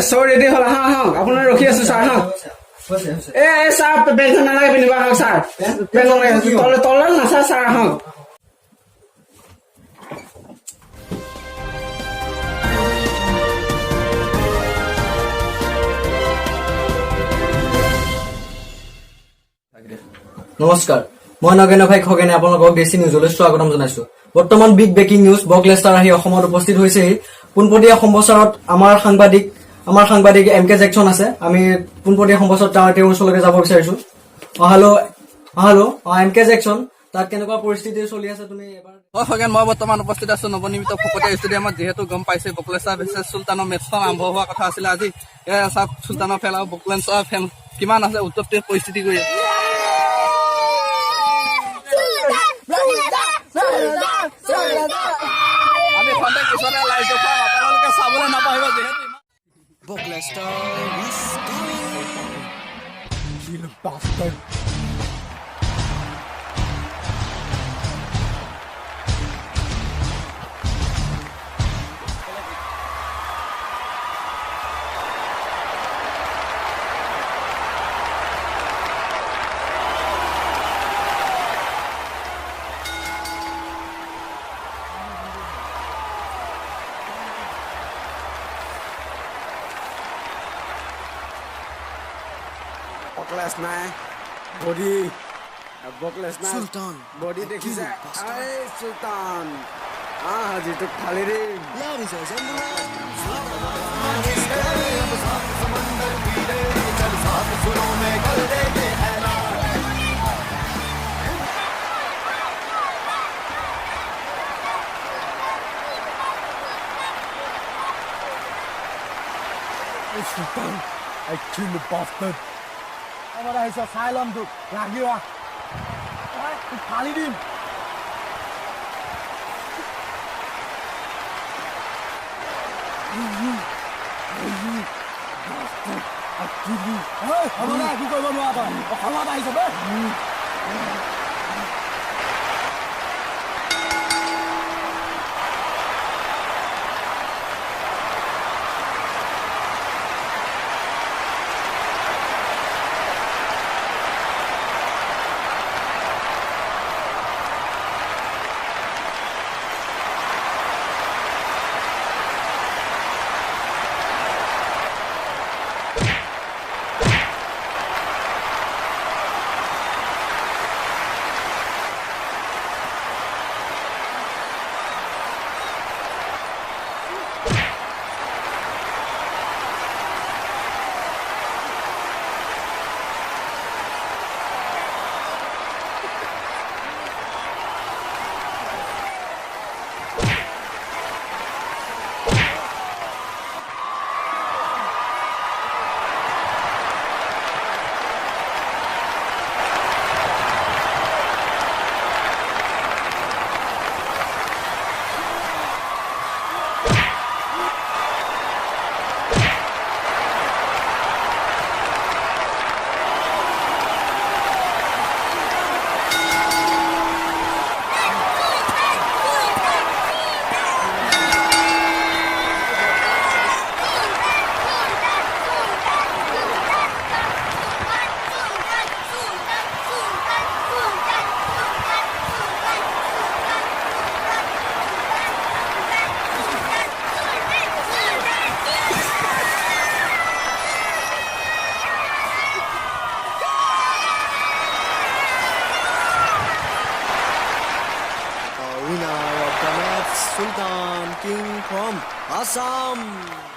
চব ৰেডি হ'ল আহক আহক আপোনাৰ ৰখি আছো ছাৰ আহক ছাৰ বেংখন নালাগে পিন্ধিব আহক ছাৰ বেংক নালাগে তলত নাচাৰ ছাৰ আহক নমস্কাৰ মই নগেন ভাই খগেনে আপোনালোকক দেশী নিউজলৈ স্বাগতম জনাইছো বৰ্তমান বিগ ব্ৰেকিং নিউজ বক লেষ্টাৰ আহি অসমত উপস্থিত হৈছেহি পোনপটীয়া সম্প্ৰচাৰত আমাৰ সাংবাদিক এম কে জেকচন আছে আমি পোনপটীয়া সম্প্ৰচাৰত তেওঁৰ ওচৰলৈকে যাব বিচাৰিছো হেল্ল' এম কে জেকচন তাত কেনেকুৱা পৰিস্থিতি চলি আছে তুমি এবাৰ খগেন মই বৰ্তমান উপস্থিত আছো নৱনিৰ্মিত ফকতীয়া ষ্টেডিয়ামত যিহেতু গম পাইছে বকলেশ্বৰ ভাৰ্চেছ চুলতানৰ মেটছখন আৰম্ভ হোৱা কথা আছিলে আজি চাওক চুলতানৰ ফেন আৰু বকলেশ্বৰ ফেন কিমান আছে উত্তপ্ত পৰিস্থিতি কৰি আমি খন্তেক পিছতে লাইভ দেখুৱাম আপোনালোকে চাবলৈ নাপাহিব যিহেতু Boklester is coming. You bastard. বকলেছ নাই বকলেছ নাই Sultan. বডি দেখিছে চুলতান যিটো খালি ৰে Ladies and gentlemen. Sultan, I kill the bastard. আমাৰ আহিছ চাই ল'ম তোক লাগিবা ফালি দিম একো কৰিব নোৱাৰা তই অসমত আহিছ Winner of the match, Sultan King from Assam.